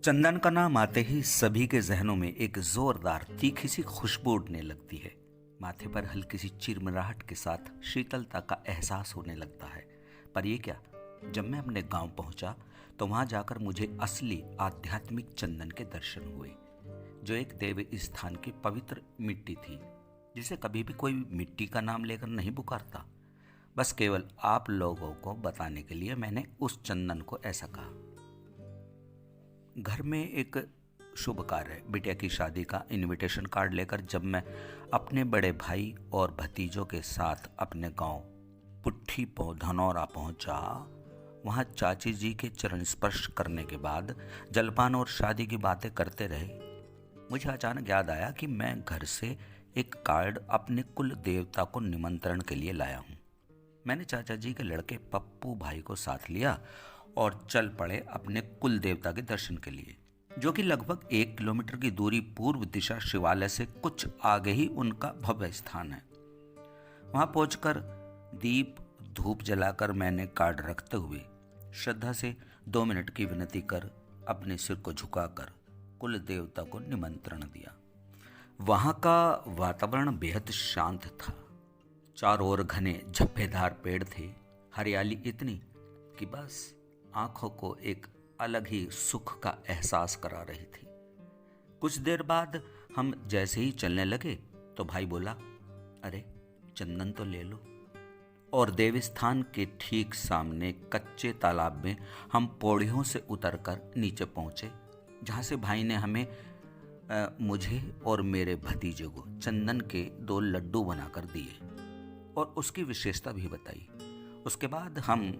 चंदन का नाम आते ही सभी के जहनों में एक जोरदार तीखी सी खुशबू उड़ने लगती है। माथे पर हल्की सी चिरमिराहट के साथ शीतलता का एहसास होने लगता है। पर ये क्या, जब मैं अपने गांव पहुंचा तो वहां जाकर मुझे असली आध्यात्मिक चंदन के दर्शन हुए, जो एक देव स्थान की पवित्र मिट्टी थी, जिसे कभी भी कोई मिट्टी का नाम लेकर नहीं पुकारता। बस केवल आप लोगों को बताने के लिए मैंने उस चंदन को ऐसा कहा। घर में एक शुभ कार्य, बिटिया की शादी का इनविटेशन कार्ड लेकर जब मैं अपने बड़े भाई और भतीजों के साथ अपने गांव पुट्ठी धनौरा पहुंचा, वहां चाची जी के चरण स्पर्श करने के बाद जलपान और शादी की बातें करते रहे। मुझे अचानक याद आया कि मैं घर से एक कार्ड अपने कुल देवता को निमंत्रण के लिए लाया हूं। मैंने चाचा जी के लड़के पप्पू भाई को साथ लिया और चल पड़े अपने कुल देवता के दर्शन के लिए, जो कि लगभग 1 किलोमीटर की दूरी पूर्व दिशा शिवालय से कुछ आगे ही उनका भव्य स्थान है। वहां पहुंचकर दीप धूप जलाकर मैंने कार्ड रखते हुए श्रद्धा से 2 मिनट की विनती कर अपने सिर को झुकाकर कुल देवता को निमंत्रण दिया। वहां का वातावरण बेहद शांत था। चारों ओर घने झप्पेदार पेड़ थे, हरियाली इतनी कि बस आंखों को एक अलग ही सुख का एहसास करा रही थी। कुछ देर बाद हम जैसे ही चलने लगे तो भाई बोला, अरे चंदन तो ले लो। और देवस्थान के ठीक सामने कच्चे तालाब में हम पौड़ियों से उतरकर नीचे पहुंचे, जहां से भाई ने हमें मुझे और मेरे भतीजे को चंदन के 2 लड्डू बनाकर दिए और उसकी विशेषता भी बताई। उसके बाद हम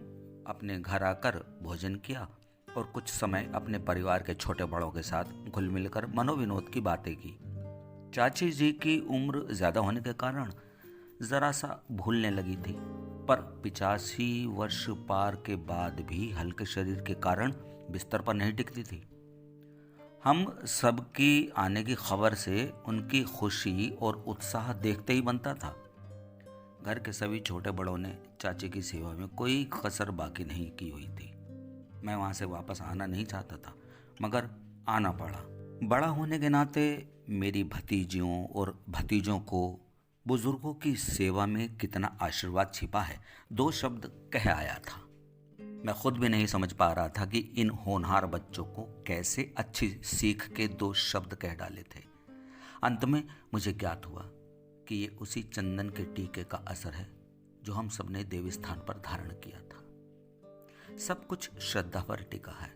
अपने घर आकर भोजन किया और कुछ समय अपने परिवार के छोटे बड़ों के साथ घुल मिलकर मनोविनोद की बातें की। चाची जी की उम्र ज़्यादा होने के कारण ज़रा सा भूलने लगी थी, पर 85 वर्ष पार के बाद भी हल्के शरीर के कारण बिस्तर पर नहीं टिकती थी। हम सबकी आने की खबर से उनकी खुशी और उत्साह देखते ही बनता था। घर के सभी छोटे बड़ों ने चाची की सेवा में कोई कसर बाकी नहीं की हुई थी। मैं वहां से वापस आना नहीं चाहता था, मगर आना पड़ा। बड़ा होने के नाते मेरी भतीजियों और भतीजों को बुजुर्गों की सेवा में कितना आशीर्वाद छिपा है, 2 शब्द कह आया था। मैं खुद भी नहीं समझ पा रहा था कि इन होनहार बच्चों को कैसे अच्छी सीख के 2 शब्द कह डाले थे। अंत में मुझे ज्ञात हुआ कि ये उसी चंदन के टीके का असर है जो हम सबने देवी स्थान पर धारण किया था। सब कुछ श्रद्धा पर टिका है।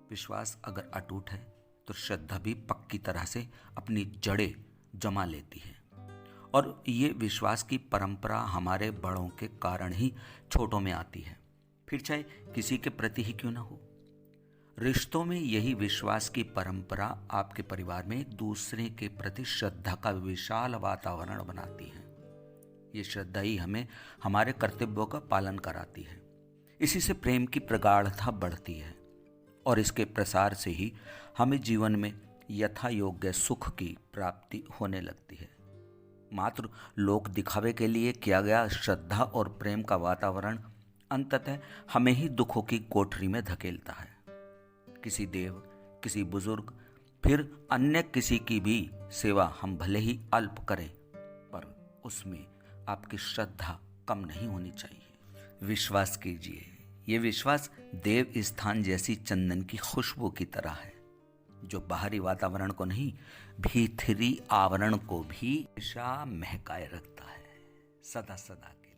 विश्वास अगर अटूट है तो श्रद्धा भी पक्की तरह से अपनी जड़ें जमा लेती है, और ये विश्वास की परंपरा हमारे बड़ों के कारण ही छोटों में आती है, फिर चाहे किसी के प्रति ही क्यों ना हो। रिश्तों में यही विश्वास की परंपरा आपके परिवार में एक दूसरे के प्रति श्रद्धा का विशाल वातावरण बनाती है। ये श्रद्धा ही हमें हमारे कर्तव्यों का पालन कराती है। इसी से प्रेम की प्रगाढ़ता बढ़ती है और इसके प्रसार से ही हमें जीवन में यथा योग्य सुख की प्राप्ति होने लगती है। मात्र लोक दिखावे के लिए किया गया श्रद्धा और प्रेम का वातावरण अंततः हमें ही दुखों की कोठरी में धकेलता है। किसी देव, किसी बुजुर्ग, फिर अन्य किसी की भी सेवा हम भले ही अल्प करें, पर उसमें आपकी श्रद्धा कम नहीं होनी चाहिए। विश्वास कीजिए, ये विश्वास देव स्थान जैसी चंदन की खुशबू की तरह है, जो बाहरी वातावरण को नहीं, भीतरी आवरण को भी हमेशा महकाए रखता है, सदा सदा के लिए।